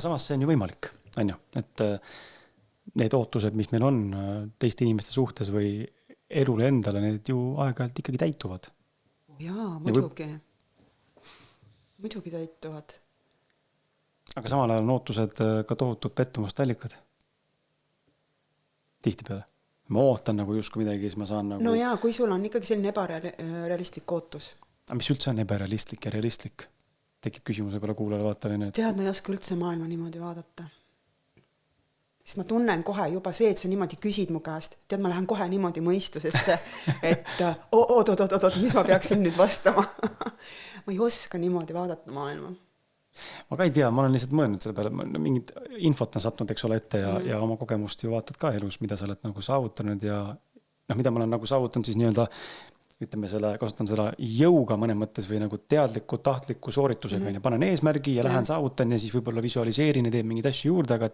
samas see on ju võimalik, on ju, et need ootused, mis meil on teiste inimeste suhtes või elule endale, need ju aeg-ajalt ikkagi täituvad. Jaa, muidugi. Muidugi täituvad. Aga samal ajal on ootused ka tohutud pettumust allikad. Tihtipeale. Ma ootan nagu justkui midagi, siis ma saan nagu... No jaa, kui sul on ikkagi selline ebarealistlik ootus. Aga mis üldse on ebarealistlik ja realistlik? Tekib küsimuse peale kuulele vaataline. Tead, ma ei oska üldse maailma niimoodi vaadata. Sest ma tunnen kohe juba see, et sa niimoodi küsid mu käest. Tead, ma lähen kohe niimoodi mõistusesse, et oot, mis ma peaksin nüüd vastama. Ma ei oska niimoodi vaadata maailma. Ma ka ei tea, ma olen lihtsalt mõelnud selle peale, mingid infot on sattunud, eks ole, ette ja oma kogemust ju vaatad ka elus, mida sa oled nagu saavutanud ja mida ma olen nagu saavutanud siis nii-öelda, ütleme kasutan seda jõuga mõne mõttes või nagu teadliku, tahtliku sooritusega ja panen eesmärgi ja lähen saavutan ja siis võib-olla visualiseerin ja teen mingeid asju juurde, aga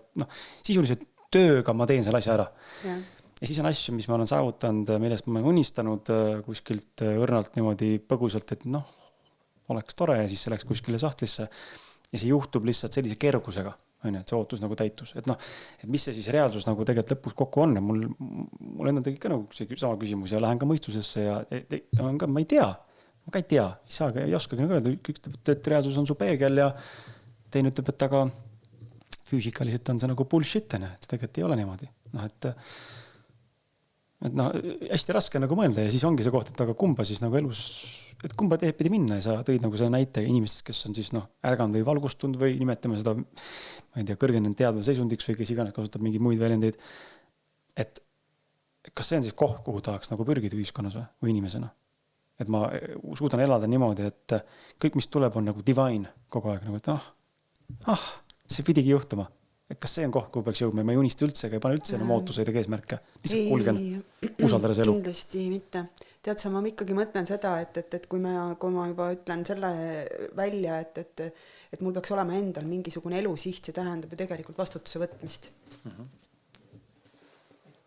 sisuliselt tööga ma teen selle asja ära. Ja siis on asju, mis ma olen saavutanud, millest ma olen unistanud kuskilt õrnalt niimoodi põgusalt, et oleks tore ja siis see läks kuskile sahtlisse ja see juhtub lihtsalt sellise kergusega, et see ootus nagu täitus. Et mis see siis reaalsus nagu tegelikult lõpus kokku on? Mul enda tegi ka nagu see sama küsimus ja lähen ka mõistusesse ja ma ei tea. Ma ka ei tea. Ei oskagi nagu öelda. Üks ütleb, et reaalsus on su peegel ja teine ütleb, et aga füüsikaliselt on see nagu bullshit, et tegelikult ei ole niimoodi. Hästi raske nagu mõelda ja siis ongi see koht, et aga kumba siis nagu elus, et kumba teed pidi minna ja sa tõid nagu see näite inimestest, kes on siis ärganud või valgustunud või nimetame seda, ma ei tea, kõrgenenud teadva seisundiks või kes iganes kasutab mingeid muid väljendeid. Et kas see on siis koht, kuhu tahaks nagu pürgida ühiskonnas või inimesena? Et ma suudan elada niimoodi, et kõik, mis tuleb, on nagu divine kogu aeg, nagu, et see pidigi juhtuma. Et kas see on koht, kuhu peaks jõudma? Ma ei unista üldse, ega ei pane üldse enam ootuseid ja eesmärke. Lihtsalt kulgen usaldades elu. Kindlasti mitte. Tead sa, ma ikkagi mõtlen seda, et kui ma juba ütlen selle välja, et mul peaks olema endal mingisugune elusiht, see tähendab ju tegelikult vastutuse võtmist.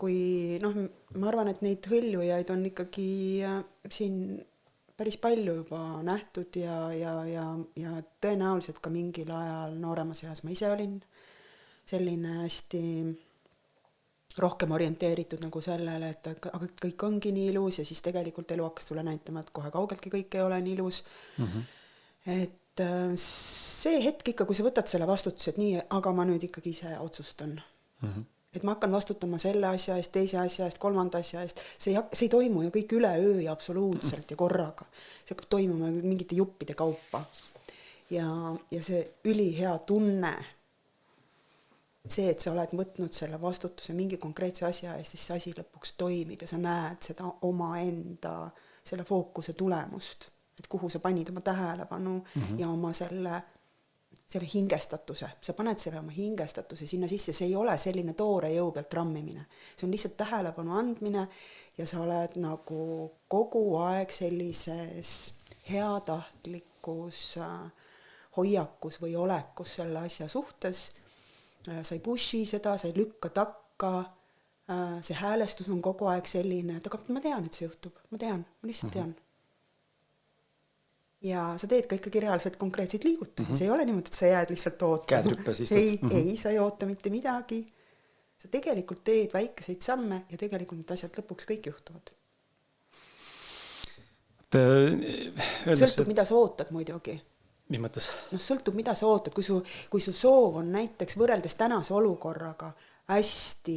Kui, ma arvan, et neid hõljujaid on ikkagi siin päris palju juba nähtud ja tõenäoliselt ka mingil ajal nooremas eas ma ise olin selline hästi rohkem orienteeritud nagu sellele, et aga kõik ongi nii ilus ja siis tegelikult elu hakkas sulle näitama, et kohe kaugeltki kõik ei ole nii ilus. Et see hetk ikka, kui sa võtad selle vastutuse, et nii, aga ma nüüd ikkagi ise otsustan. Et ma hakkan vastutama selle asja eest, teise asja eest, kolmanda asja eest. See ei toimu ju kõik üle öö ja absoluutselt ja korraga. See hakkab toimuma mingite juppide kaupa. Ja see ülihea tunne, see, et sa oled võtnud selle vastutuse mingi konkreetse asja eest, siis see asi lõpuks toimib ja sa näed seda omaenda, selle fookuse tulemust, et kuhu sa panid oma tähelepanu ja oma selle hingestatuse. Sa paned selle oma hingestatuse sinna sisse, see ei ole selline toore jõu pealt rammimine. See on lihtsalt tähelepanu andmine ja sa oled nagu kogu aeg sellises heatahtlikus hoiakus või olekus selle asja suhtes. Sa ei pushi seda, sa ei lükka takka, see häälestus on kogu aeg selline, et aga ma tean, et see juhtub, ma lihtsalt tean. Ja sa teed ka ikkagi reaalselt konkreetseid liigutusi, see ei ole niimoodi, et sa jääd lihtsalt ootama. Ei, sa ei oota mitte midagi. Sa tegelikult teed väikeseid samme ja tegelikult need asjad lõpuks kõik juhtuvad. Sõltub, mida sa ootad muidugi. Mis mõttes? Sõltub, mida sa ootad. Kui su soov on näiteks võrreldes tänase olukorraga hästi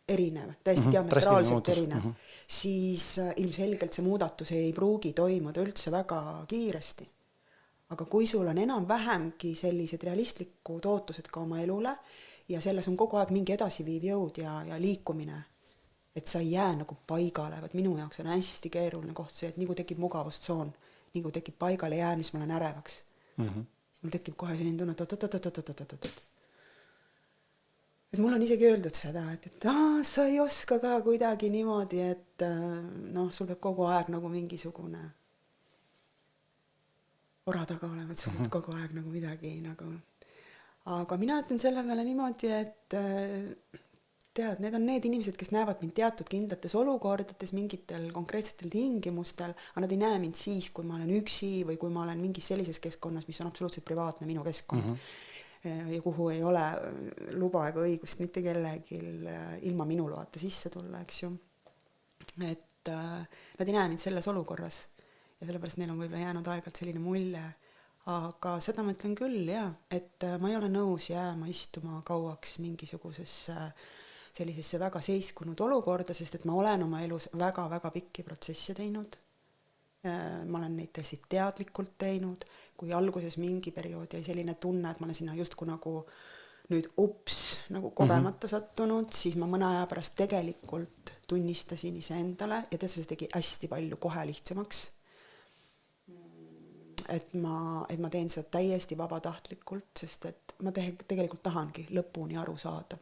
erinev, täiesti diametraalselt erinev, siis ilmselgelt see muudatus ei pruugi toimuda üldse väga kiiresti. Aga kui sul on enam vähemgi sellised realistlikud ootused ka oma elule ja selles on kogu aeg mingi edasiviiv jõud ja liikumine, et sa ei jää nagu paigale, vaid minu jaoks on hästi keeruline koht see, et nii kui tekib mugavustsoon, nii kui tekib paigale jäämis, ma olen ärevaks. Mul tekib kohe selline tunne, et mul on isegi öeldud seda, et sa ei oska ka kuidagi niimoodi, et sul peab kogu aeg nagu mingisugune ora taga olema, et sul peab kogu aeg nagu midagi nagu. Aga mina ütlen selle peale niimoodi, et tead, need on need inimesed, kes näevad mind teatud kindlates olukordades, mingitel konkreetsetel tingimustel, aga nad ei näe mind siis, kui ma olen üksi või kui ma olen mingis sellises keskkonnas, mis on absoluutselt privaatne minu keskkond. ja kuhu ei ole luba ega õigust mitte kellelgi ilma minu loata sisse tulla, eks ju. Et nad ei näe mind selles olukorras ja sellepärast neil on võib-olla jäänud aeg-ajalt selline mulje, aga seda ma ütlen küll, jah, et ma ei ole nõus jääma istuma kauaks mingisugusesse sellisesse väga seiskunud olukorda, sest et ma olen oma elus väga-väga pikki protsesse teinud. Ma olen neid tõesti teadlikult teinud, kui alguses mingi periood jäi selline tunne, et ma olen sinna justkui nagu nüüd nagu kogemata sattunud, siis ma mõne aja pärast tegelikult tunnistasin iseendale ja see tegi hästi palju kohe lihtsamaks. Et ma teen seda täiesti vabatahtlikult, sest et ma tegelikult tahangi lõpuni aru saada.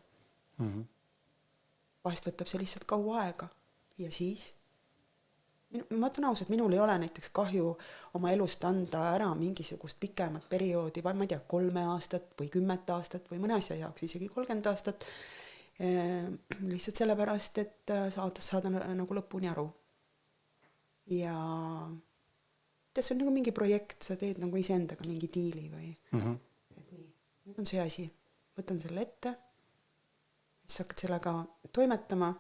Vahest võtab see lihtsalt kaua aega ja siis ma ütlen ausalt, minul ei ole näiteks kahju oma elust anda ära mingisugust pikemat perioodi, ma ei tea, 3 aastat või 10 aastat või mõne asja jaoks isegi 30 aastat, lihtsalt sellepärast, et saada nagu lõpuni aru. Ja see on nagu mingi projekt, sa teed nagu iseendaga mingi diili või et nii, nüüd on see asi, võtan selle ette, siis hakkad sellega toimetama.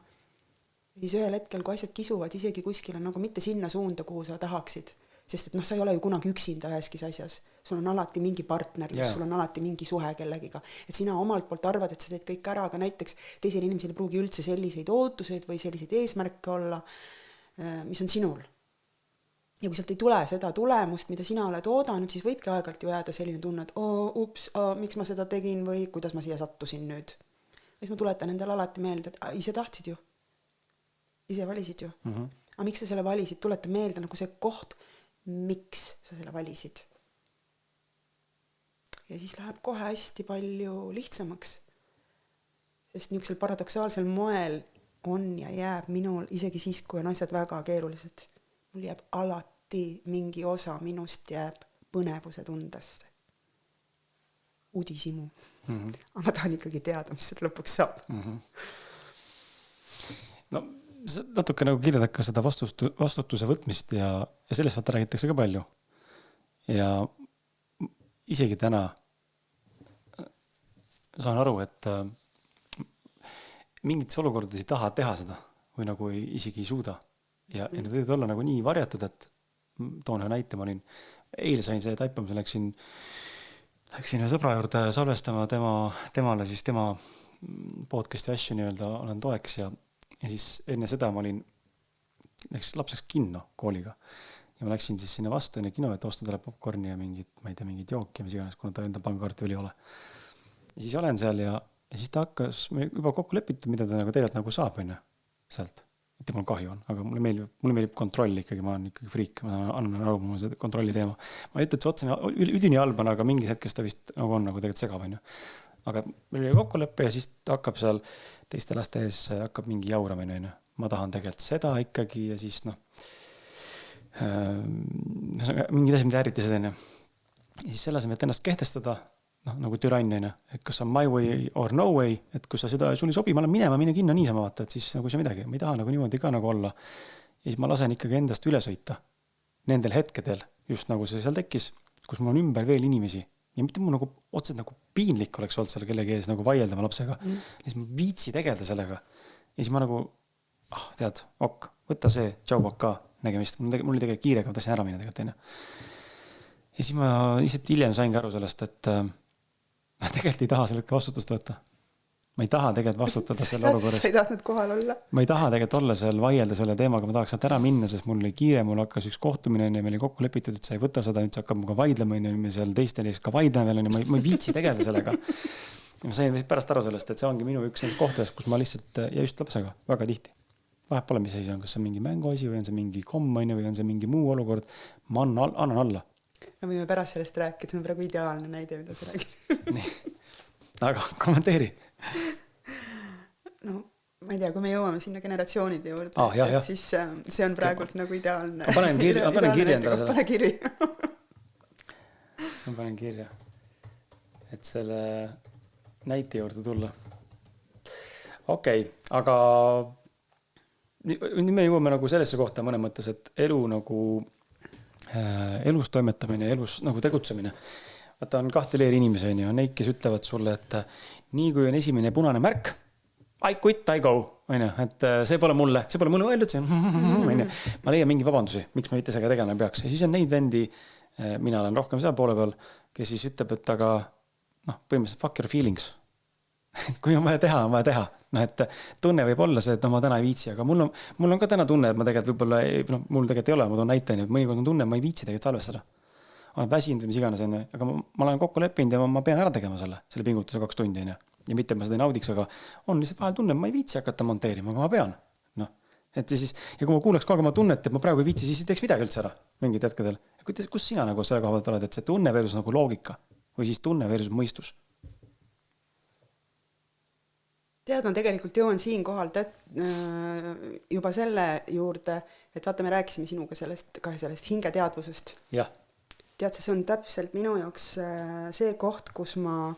Ja siis ühel hetkel, kui asjad kisuvad isegi kuskil on nagu mitte sinna suunda, kuhu sa tahaksid, sest et sa ei ole ju kunagi üksinda üheskis asjas, sul on alati mingi partnerlus, sul on alati mingi suhe kellegiga, et sina omalt poolt arvad, et sa teed kõik ära, aga näiteks teisel inimesel ei pruugi üldse selliseid ootuseid või selliseid eesmärke olla, mis on sinul. Ja kui sealt ei tule seda tulemust, mida sina oled oodanud, siis võibki aeg-ajalt ju jääda selline tunne, et miks ma seda tegin või kuidas ma siia sattusin nüüd. Ja siis ma tuletan endale alati meelde, et ise tahtsid ju. Ise valisid ju. Aga miks sa selle valisid? Tuleta meelde nagu see koht, miks sa selle valisid. Ja siis läheb kohe hästi palju lihtsamaks. Sest niisugusel paradoksaalsel moel on ja jääb minul, isegi siis, kui on asjad väga keerulised, mul jääb alati mingi osa minust jääb põnevuse tundesse. Udisimu. Aga ma tahan ikkagi teada, mis sealt lõpuks saab. No natuke nagu kirjeldad ka seda vastutuse võtmist ja sellest vaata räägitakse ka palju. Ja isegi täna saan aru, et mingites olukordades ei taha teha seda või nagu isegi ei suuda. Ja need võivad olla nagu nii varjatud, et toon ühe näite, ma olin, eile sain see taipamise, läksin ühe sõbra juurde salvestama temale siis tema podcasti asju nii-öelda olen toeks ja siis enne seda ma olin lapseks kinno kooliga ja ma läksin siis sinna vastu enne kino, et osta talle popcorni ja mingit, ma ei tea, mingit jooki, mis iganes, kuna ta enda pangakaarti veel ei ole. Ja siis olen seal ja siis ta hakkas juba kokku lepitud, mida ta nagu tegelikult nagu saab enne sealt. Mitte mul kahju on, aga mulle meeldib kontroll ikkagi, ma olen ikkagi friik, ma annan aru mulle see kontrolli teema. Ma ei ütle, et see otsene üdini halban, aga mingis hetkes ta vist nagu on nagu tegelikult segav. Aga meil oli kokkuleppe ja siis hakkab seal teiste laste ees hakkab mingi jauramine. Ma tahan tegelikult seda ikkagi ja siis mingid asjad, mida äriti seda. Ja siis selle asemel, et ennast kehtestada, nagu türann, et kas on my way or no way, et kui sa seda sul ei sobi, ma olen mine kinno niisama vaata, et siis nagu see midagi, ma ei taha nagu niimoodi ka nagu olla. Ja siis ma lasen ikkagi endast üle sõita nendel hetkedel, just nagu see seal tekkis, kus mul on ümber veel inimesi. Ja mitte mul nagu otseselt nagu piinlik oleks olnud seal kellegi ees nagu vaieldama lapsega. Siis ma viitsi tegelda sellega. Ja siis ma nagu, tead, võtta see, tšau, ka nägemist. Mul oli tegelikult kiirega, ma tahtsin ära minna tegelikult. Ja siis ma lihtsalt hiljem saingi aru sellest, et ma tegelikult ei taha sellelt vastutust võtta. Ma ei taha tegelikult vastutada selle olukorras. Sa ei tahtnud kohal olla? Ma ei taha tegelikult olla seal vaielda selle teemaga, ma tahaks ära minna, sest mul oli kiire, mul hakkas üks kohtumine ja meil oli kokku lepitud, et sa ei võta seda, nüüd sa hakkab muga vaidlema ja me seal teistele ka vaidlema veel, ma ei viitsi tegeleda sellega. Ja ma sain pärast aru sellest, et see ongi minu üks kohtades, kus ma lihtsalt, ja just lapsega väga tihti. Vahet pole, mis asi on, kas see on mingi mänguasi või on see mingi kommine või on see mingi muu olukord, ma annan alla. No võime pärast sellest rääkida, see on praegu ideaalne näide, mida sa räägid. Aga kommenteeri. No, ma ei tea, kui me jõuame sinna generatsioonide juurde, et siis see on praegult nagu ideaalne. Ma panen kirja endale selle. Pane kiri. Ma panen kirja, et selle näite juurde tulla. Okei, aga nüüd me jõuame nagu sellesse kohta mõne mõttes, et elu nagu elus toimetamine, elus nagu tegutsemine vaata on kahte leeri inimesi, on neid, kes ütlevad sulle, et nii kui on esimene punane märk, I quit, I go, et see pole mulle öeldud, see on, ma leian mingi vabandusi, miks ma mitte sellega tegema peaks. Ja siis on neid vendi, mina olen rohkem seal poole peal, kes siis ütleb, et aga põhimõtteliselt fuck your feelings. Kui on vaja teha, on vaja teha. Et tunne võib olla see, et ma täna ei viitsi, aga mul on ka täna tunne, et ma tegelikult võib-olla, mul tegelikult ei ole, ma toon näiteni, et mõnikord on tunne, et ma ei viitsi tegelikult salvestada. Olen väsinud või mis iganes, aga ma olen kokku leppinud ja ma pean ära tegema selle pingutuse 2 tundi. Ja mitte ma seda ei naudiks, aga on lihtsalt vahel tunne, et ma ei viitsi hakata monteerima, aga ma pean. Et siis, ja kui ma kuuleks kogu ma tunnet, et ma praegu ei viitsi, siis ei teeks midagi üldse ära mingid hetkedel. Kus sina nagu selle koha pealt oled, et see tunne versus nagu loogika või siis tunne versus mõistus? Tead, ma tegelikult jõuan siin kohal juba selle juurde, et vaata, me rääkisime sinuga sellest hingeteadvusest. Jah. Tead, see on täpselt minu jaoks see koht, kus ma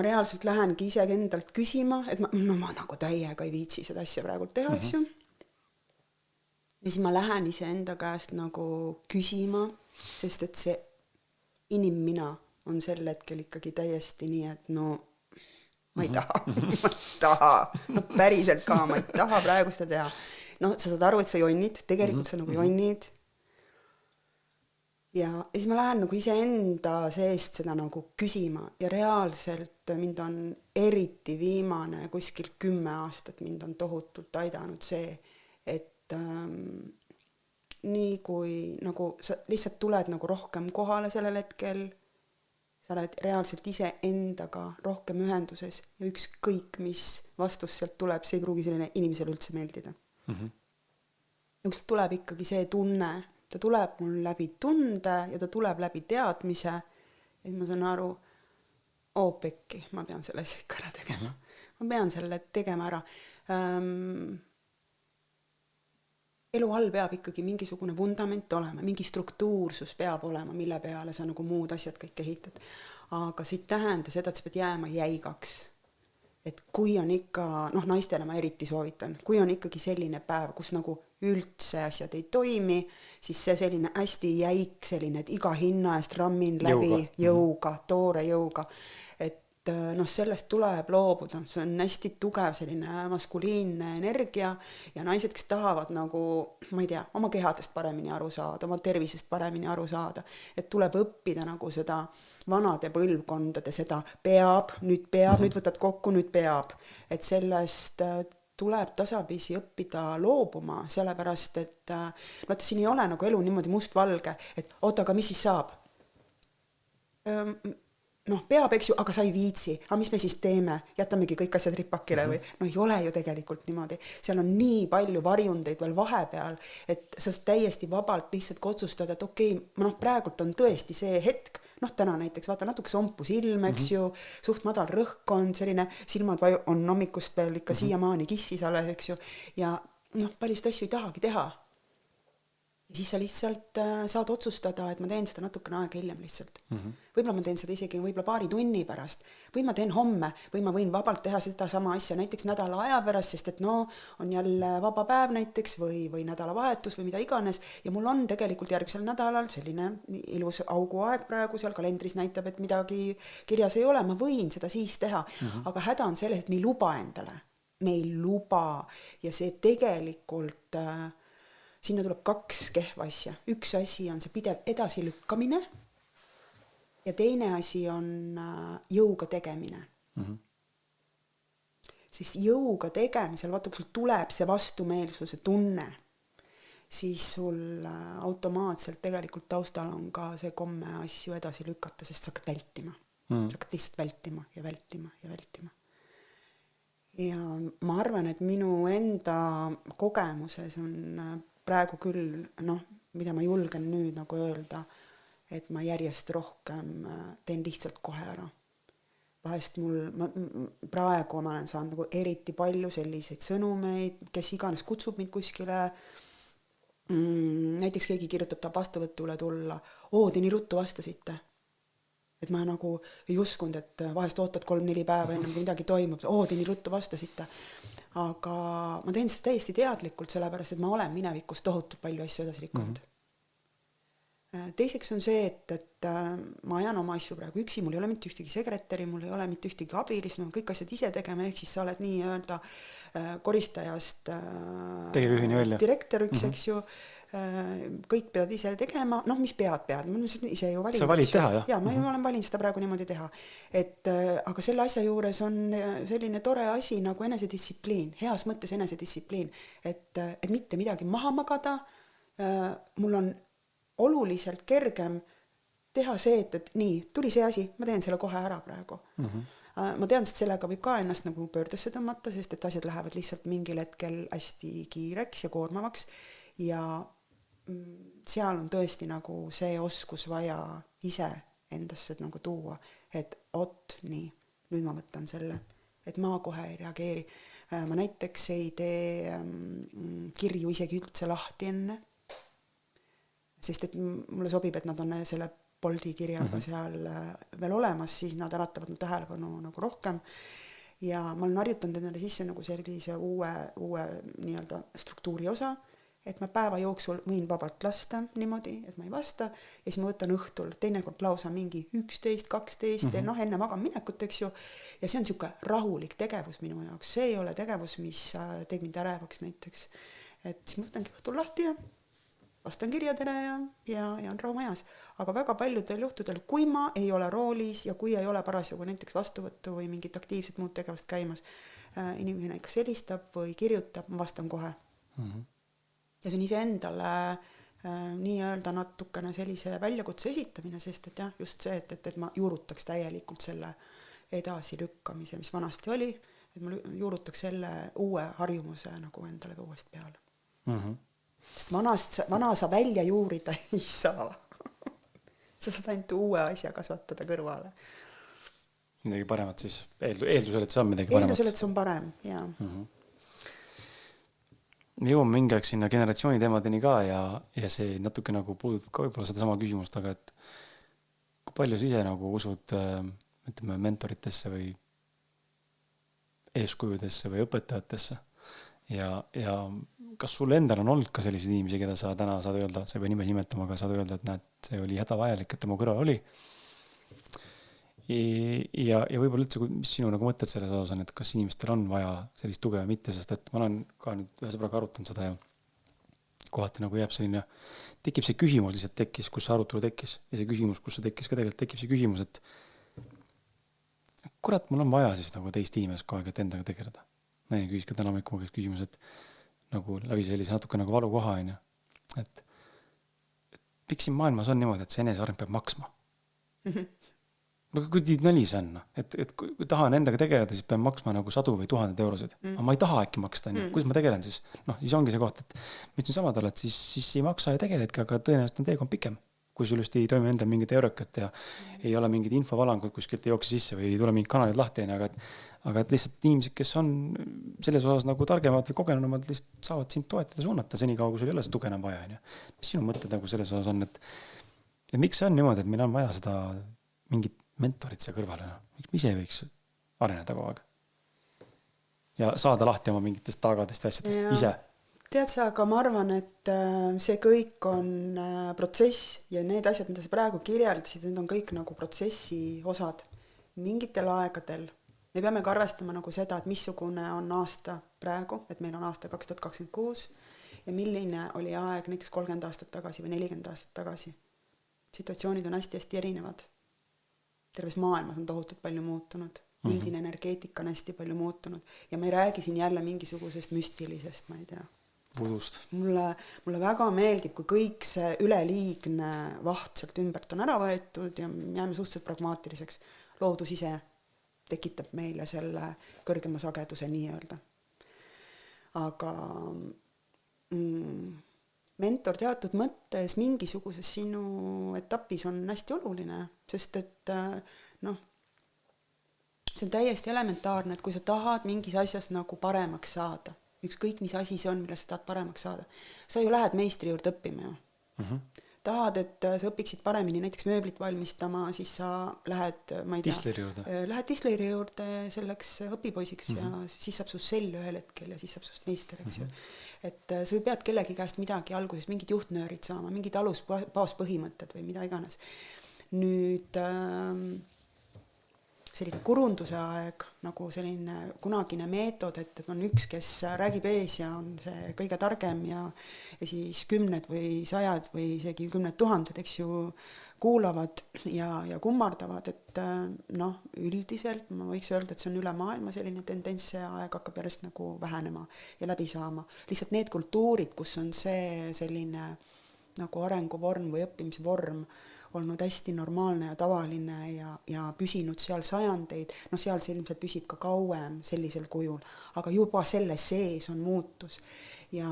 reaalselt lähengi ise endalt küsima, et ma nagu täiega ei viitsi seda asja praegult teha, eks ju. Ja siis ma lähen ise enda käest nagu küsima, sest et see inimmina on sel hetkel ikkagi täiesti nii, et ma ei taha. Päriselt ka, ma ei taha praegu seda teha. Sa saad aru, et sa jonnid, tegelikult sa nagu jonnid. Ja siis ma lähen nagu ise enda seest seda nagu küsima ja reaalselt mind on eriti viimane kuskil 10 aastat mind on tohutult aidanud see, et nii kui nagu sa lihtsalt tuled nagu rohkem kohale sellel hetkel, sa oled reaalselt ise endaga rohkem ühenduses ja ükskõik, mis vastus sealt tuleb, see ei pruugi selline inimesele üldse meeldida. Ja kui tuleb ikkagi see tunne, ta tuleb mul läbi tunde ja ta tuleb läbi teadmise, et ma saan aru, pekki, ma pean selle asja ikka ära tegema. Ma pean selle tegema ära. Elu all peab ikkagi mingisugune vundament olema, mingi struktuursus peab olema, mille peale sa nagu muud asjad kõik ehitad. Aga see ei tähenda seda, et sa pead jääma jäigaks. Et kui on ikka, naistele ma eriti soovitan, kui on ikkagi selline päev, kus nagu üldse asjad ei toimi, siis see selline hästi jäik, selline, et iga hinna eest rammin läbi jõuga, toore jõuga. Et sellest tuleb loobuda, see on hästi tugev selline maskuliinne energia ja naised, kes tahavad nagu, ma ei tea, oma kehadest paremini aru saada, oma tervisest paremini aru saada, et tuleb õppida nagu seda vanade põlvkondade, seda peab, nüüd võtad kokku, nüüd peab, et sellest tuleb tasapisi õppida loobuma, sellepärast, et vaata, siin ei ole nagu elu niimoodi must-valge, et aga mis siis saab? Peab, eks ju, aga sa ei viitsi. Aga mis me siis teeme? Jätamegi kõik asjad ripakile või? Ei ole ju tegelikult niimoodi. Seal on nii palju varjundeid veel vahepeal, et sa täiesti vabalt lihtsalt otsustada, et okei, praegult on tõesti see hetk, täna näiteks, vaata natuke sompu silm, eks ju, suht madal rõhk on, selline silmad on hommikust veel ikka siiamaani kissis alles, eks ju, ja paljust asju ei tahagi teha. Ja siis sa lihtsalt saad otsustada, et ma teen seda natukene aega hiljem lihtsalt. Võib-olla ma teen seda isegi paari tunni pärast, või ma teen homme, või ma võin vabalt teha seda sama asja näiteks nädala aja pärast, sest et on jälle vaba päev näiteks või nädalavahetus või mida iganes, ja mul on tegelikult järgmisel nädalal selline ilus auguaeg praegu seal kalendris näitab, et midagi kirjas ei ole, ma võin seda siis teha, aga häda on selles, et me ei luba, ja see tegelikult sinna tuleb 2 kehva asja. Üks asi on see pidev edasilükkamine ja teine asi on jõuga tegemine. Siis jõuga tegemisel, vaata, kui sul tuleb see vastumeelsuse tunne, siis sul automaatselt tegelikult taustal on ka see komme asju edasi lükata, sest sa hakkad vältima. Sa hakkad lihtsalt vältima ja vältima ja vältima. Ja ma arvan, et minu enda kogemuses on praegu küll, mida ma julgen nüüd nagu öelda, et ma järjest rohkem teen lihtsalt kohe ära. Vahest praegu ma olen saanud nagu eriti palju selliseid sõnumeid, kes iganes kutsub mind kuskile, näiteks keegi kirjutab ta vastuvõtule tulla, te nii ruttu vastasite. Et ma nagu ei uskunud, et vahest ootad 3-4 päeva enne, kui midagi toimub, te nii ruttu vastasite. Aga ma teen seda täiesti teadlikult, sellepärast, et ma olen minevikus tohutult palju asju edasi lükanud. Teiseks on see, et ma ajan oma asju praegu üksi, mul ei ole mitte ühtegi sekretäri, mul ei ole mitte ühtegi abilist, ma kõik asjad ise tegema, ehk siis sa oled nii-öelda koristajast direktoriks, eks ju, kõik pead ise tegema, noh, mis pead, ma ise ju valin. Sa valid teha, jah? Ja, ma olen valinud seda praegu niimoodi teha. Aga selle asja juures on selline tore asi nagu enesedistsipliin, heas mõttes enesedistsipliin, et mitte midagi maha magada, mul on oluliselt kergem teha see, et nii, tuli see asi, ma teen selle kohe ära praegu. Ma tean, sest sellega võib ka ennast nagu pöördesse tõmmata, sest et asjad lähevad lihtsalt mingil hetkel hästi kiireks ja koormavaks ja seal on tõesti nagu see oskus vaja ise endasse nagu tuua, et nii, nüüd ma võtan selle, et ma kohe ei reageeri. Ma näiteks ei tee kirju isegi üldse lahti enne, sest et mulle sobib, et nad on selle Bolti kirjaga seal veel olemas, siis nad äratavad mu tähelepanu nagu rohkem ja ma olen harjutanud endale sisse nagu sellise uue nii-öelda struktuuri osa, et ma päeva jooksul võin vabalt lasta niimoodi, et ma ei vasta ja siis ma võtan õhtul teinekord lausa mingi 11, 12 enne magama minekut, eks ju, ja see on niisugune rahulik tegevus minu jaoks, see ei ole tegevus, mis teeb mind ärevaks näiteks, et siis ma võtangi õhtul lahti ja vastan kirjadele ja on rahu majas. Aga väga paljudel juhtudel, kui ma ei ole roolis ja kui ei ole parasjagu näiteks vastuvõttu või mingit aktiivset muud tegevust käimas, inimene kas helistab või kirjutab, ma vastan kohe. Ja see on iseendale nii-öelda natukene sellise väljakutse esitamine, sest et jah, just see, et ma juurutaks täielikult selle edasi lükkamise, mis vanasti oli, et ma juurutaks selle uue harjumuse nagu endale uuesti peale. Sest vana sa välja juurida ei saa. Sa saad ainult uue asja kasvatada kõrvale. Midagi paremat siis, eeldusel, et see on midagi paremat. Eeldusel, et see on parem, jaa. Me jõuame mingi aeg sinna generatsiooni teemadeni ka ja see natuke nagu puudutab ka võib-olla seda sama küsimust, aga et kui palju sa ise nagu usud, ütleme, mentoritesse või eeskujudesse või õpetajatesse ja kas sul endal on olnud ka selliseid inimesi, keda sa täna saad öelda, sa ei pea nimes nimetama, aga saad öelda, et näed, see oli hädavajalik, et tema kõrval oli. Ja võib-olla üldse, mis sinu nagu mõtted selles osas on, et kas inimestel on vaja sellist tuge või mitte, sest et ma olen ka nüüd ühe sõbraga arutanud seda ja kohati nagu jääb selline, tekib see küsimus lihtsalt tekkis, kus see arutelu tekkis ja see küsimus, kus see tekkis ka tegelikult tekib see küsimus, et kurat, mul on vaja siis nagu teist inimest kogu aeg, et endaga tegeleda. Näin küsis ka täna hommikul küsimus, et nagu läbi sellise natuke nagu valukoha on ju, et miks siin maailmas on niimoodi, et see eneseareng peab maksma? Kui nali see on, et kui tahan endaga tegeleda, siis pean maksma nagu 100 või 1000 eurosid. Aga ma ei taha äkki maksta, kuidas ma tegelen siis? Siis ongi see koht, et mis on samad oled, siis ei maksa ja tegeledki, aga tõenäoliselt on teekond pikem. Kui sul just ei toimi endal mingit eurokat ja ei ole mingid infovalangud kuskilt ei jookse sisse või ei tule mingid kanalid lahti, aga et lihtsalt inimesed, kes on selles osas nagu targemad või kogenumad, lihtsalt saavad sind toetada, suunata senikaua, kui sul ei ole seda tuge enam vaja. Mis sinu mõtted nagu selles osas on, et miks see on niimoodi, et meil on vaja seda mingit mentorit see kõrvale? Miks me ise ei võiks areneda kogu aeg? Ja saada lahti oma mingitest tagadest ja asjadest ise? Tead sa, aga ma arvan, et see kõik on protsess ja need asjad, mida sa praegu kirjeldasid, need on kõik nagu protsessi osad. Mingitel aegadel me peame ka arvestama nagu seda, et missugune on aasta praegu, et meil on aasta 2026 ja milline oli aeg näiteks 30 aastat tagasi või 40 aastat tagasi. Situatsioonid on hästi erinevad. Terves maailmas on tohutult palju muutunud. Üldine energeetika on hästi palju muutunud ja ma ei räägi siin jälle mingisugusest müstilisest, ma ei tea. Vudust. Mulle väga meeldib, kui kõik see üleliigne vaht sealt ümbert on ära võetud ja jääme suhteliselt pragmaatiliseks. Loodus ise tekitab meile selle kõrgema sageduse nii-öelda. Aga mentor teatud mõttes mingisuguses sinu etapis on hästi oluline, sest et see on täiesti elementaarne, et kui sa tahad mingis asjas nagu paremaks saada, ükskõik mis asi see on, mille sa tahad paremaks saada. Sa ju lähed meistri juurde õppima ju. tahad, et sa õpiksid paremini näiteks mööblit valmistama, siis sa lähed, ma ei tea, lähed tisleri juurde selleks õpipoisiks ja siis saab sust sell ühel hetkel ja siis saab sust meister, eks ju. Et sa pead kellegi käest midagi alguses, mingid juhtnöörid saama, mingid baaspõhimõtted või mida iganes. Nüüd selline kurunduse aeg, nagu selline kunagine meetod, et on üks, kes räägib ees ja on see kõige targem ja siis 10 või 100 või isegi 10 000, eks ju, kuulavad ja kummardavad, et noh, üldiselt ma võiks öelda, et see on üle maailma selline tendents, see aeg hakkab järjest nagu vähenema ja läbi saama. Lihtsalt need kultuurid, kus on see selline nagu arenguvorm või õppimise vorm olnud hästi normaalne ja tavaline ja püsinud seal sajandeid, no seal see ilmselt püsib ka kauem sellisel kujul, aga juba selle sees on muutus. Ja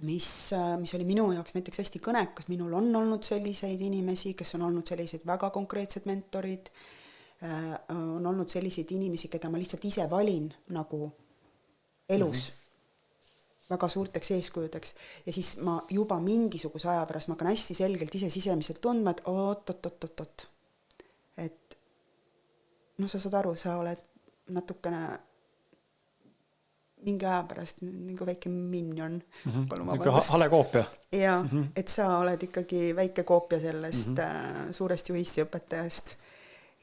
mis oli minu jaoks näiteks hästi kõnekas, minul on olnud selliseid inimesi, kes on olnud sellised väga konkreetsed mentorid, on olnud selliseid inimesi, keda ma lihtsalt ise valin nagu elus, väga suurteks eeskujudeks ja siis ma juba mingisuguse aja pärast ma hakkan hästi selgelt ise sisemiselt tundma, et oot, et no sa saad aru, sa oled natukene mingi aja pärast nagu väike minion. Hale koopia. Ja, et sa oled ikkagi väike koopia sellest suurest juhist ja õpetajast.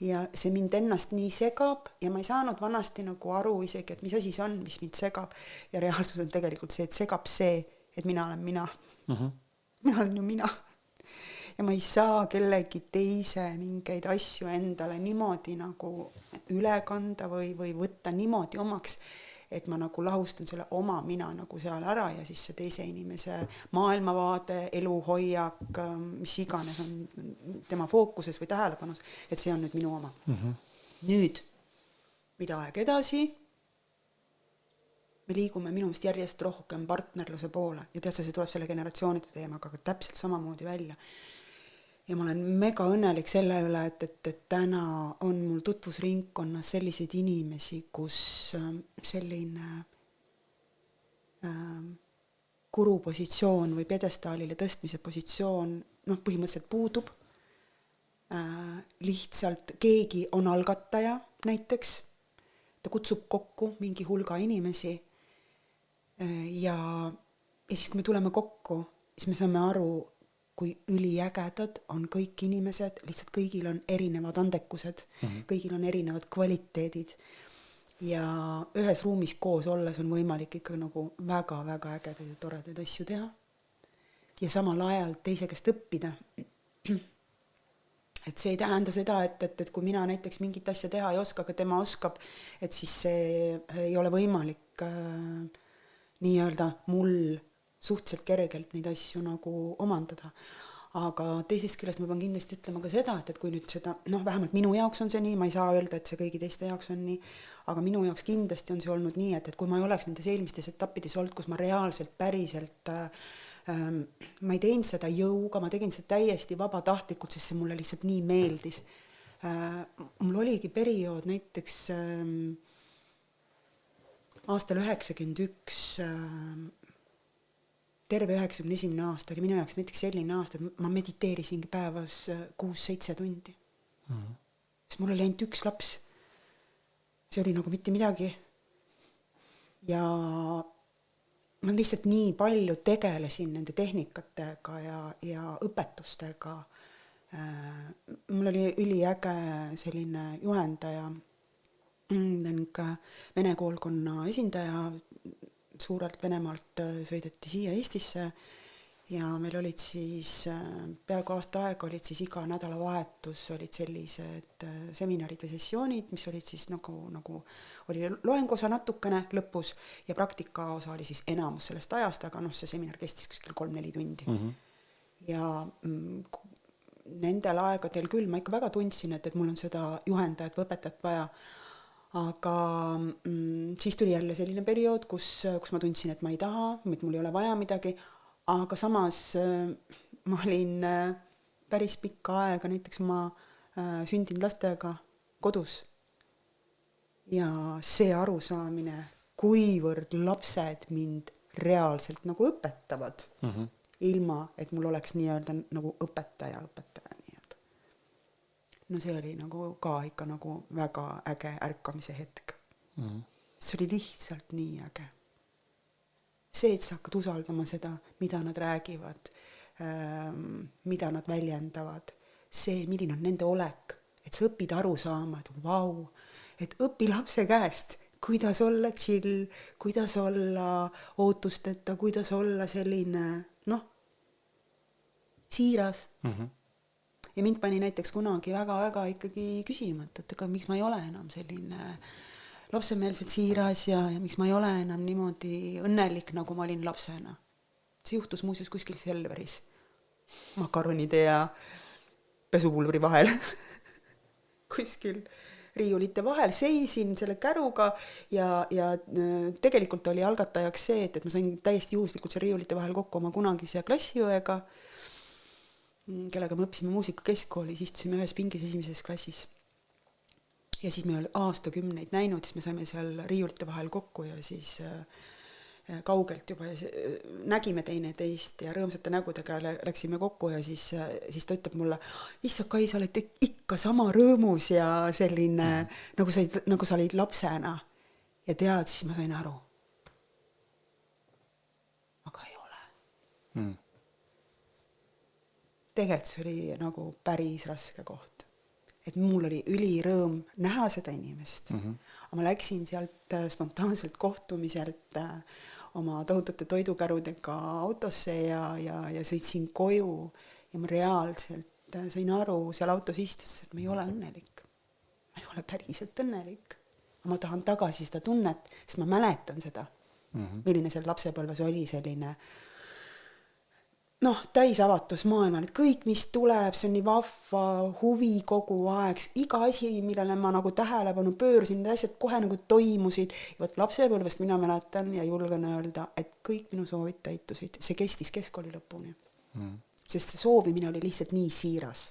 Ja see mind ennast nii segab ja ma ei saanud vanasti nagu aru isegi, et mis asi see on, mis mind segab. Ja reaalsus on tegelikult see, et segab see, et mina olen mina. Mina olen ju mina. Ja ma ei saa kellegi teise mingeid asju endale niimoodi nagu üle kanda või võtta niimoodi omaks, et ma nagu lahustan selle oma mina nagu seal ära ja siis see teise inimese maailmavaade, eluhoiak, mis iganes on tema fookuses või tähelepanus, et see on nüüd minu oma. Nüüd, mida aeg edasi, me liigume minu meelest järjest rohkem partnerluse poole ja tead sa, see tuleb selle generatsioonide teemaga ka täpselt samamoodi välja. Ja ma olen mega õnnelik selle üle, et täna on mul tutvusringkonnas selliseid inimesi, kus selline gurupositsioon või pjedestaalile tõstmise positsioon põhimõtteliselt puudub. Lihtsalt keegi on algataja näiteks, ta kutsub kokku mingi hulga inimesi ja siis kui me tuleme kokku, siis me saame aru, kui üliägedad on kõik inimesed, lihtsalt kõigil on erinevad andekused, kõigil on erinevad kvaliteedid ja ühes ruumis koos olles on võimalik ikka nagu väga-väga ägedaid ja toredaid asju teha ja samal ajal teise käest õppida. Et see ei tähenda seda, et kui mina näiteks mingit asja teha ei oska, aga tema oskab, et siis see ei ole võimalik nii-öelda mul suhteliselt kergelt neid asju nagu omandada. Aga teisest küljest ma pean kindlasti ütlema ka seda, et kui nüüd seda, vähemalt minu jaoks on see nii, ma ei saa öelda, et see kõigi teiste jaoks on nii, aga minu jaoks kindlasti on see olnud nii, et kui ma ei oleks nendes eelmistes etappides olnud, kus ma reaalselt päriselt ma ei teinud seda jõuga, ma tegin seda täiesti vabatahtlikult, sest see mulle lihtsalt nii meeldis. Mul oligi periood näiteks aastal 91 terve 91. aasta oli minu jaoks näiteks selline aasta, et ma mediteerisingi päevas 6-7 tundi. Sest mul oli ainult üks laps. See oli nagu mitte midagi. Ja ma lihtsalt nii palju tegelesin nende tehnikatega ja õpetustega. Mul oli üliäge selline juhendaja, Vene koolkonna esindaja, suurelt Venemaalt sõideti siia Eestisse ja meil olid siis peaaegu aasta aega olid siis iga nädalavahetus olid sellised seminarid või sessioonid, mis olid siis nagu oli loengosa natukene lõpus ja praktika osa oli siis enamus sellest ajast, aga see seminar kestis kuskil 3-4 tundi. Ja nendel aegadel küll ma ikka väga tundsin, et mul on seda juhendajat või õpetajat vaja. Aga siis tuli jälle selline periood, kus ma tundsin, et ma ei taha, et mul ei ole vaja midagi, aga samas ma olin päris pikka aega, näiteks ma sündin lastega kodus ja see arusaamine, kuivõrd lapsed mind reaalselt nagu õpetavad, ilma, et mul oleks nii-öelda nagu õpetaja nii-öelda. No see oli nagu ka ikka nagu väga äge ärkamise hetk. See oli lihtsalt nii äge. See, et sa hakkad usaldama seda, mida nad räägivad, mida nad väljendavad, see, milline on nende olek, et sa õpid aru saama, et vau, et õpi lapse käest, kuidas olla chill, kuidas olla ootusteta, kuidas olla selline, noh, siiras. Ja mind pani näiteks kunagi väga-väga ikkagi küsima, et aga miks ma ei ole enam selline lapsemeelselt siiras ja miks ma ei ole enam niimoodi õnnelik, nagu ma olin lapsena. See juhtus muuseas kuskil Selveris, makaronide ja pesupulbri vahel. Kuskil riiulite vahel seisin selle käruga ja tegelikult oli algatajaks see, et ma sain täiesti juhuslikult selle riiulite vahel kokku oma kunagise klassiõega, kellega me õppisime muusika keskkoolis, istusime ühes pingis esimeses klassis. Ja siis me oleme aastakümneid näinud, siis me saime seal riiulite vahel kokku ja siis kaugelt juba nägime teineteist ja rõõmsate nägudega läksime kokku ja siis ta ütleb mulle, issa Kai, sa oled ikka sama rõõmus ja selline, nagu sa olid lapsena. Ja tead, siis ma sain aru. Aga ei ole. Tegelikult see oli nagu päris raske koht. Et mul oli ülirõõm näha seda inimest. Aga ma läksin sealt spontaanselt kohtumiselt oma tohutute toidukärudega autosse ja sõitsin koju ja ma reaalselt sain aru seal autos istus, et ma ei ole õnnelik. Ma ei ole päriselt õnnelik. Ma tahan tagasi seda tunnet, sest ma mäletan seda, milline seal lapsepõlves oli selline täisavatus maailma, et kõik, mis tuleb, see on nii vahva, huvi kogu aeg, iga asi, millele ma nagu tähelepanu pöörsin, need asjad kohe nagu toimusid. Ja võt lapsepõlvest mina mäletan ja julgen öelda, et kõik minu soovid täitusid. See kestis keskkooli lõpuni. Sest see soovimine oli lihtsalt nii siiras.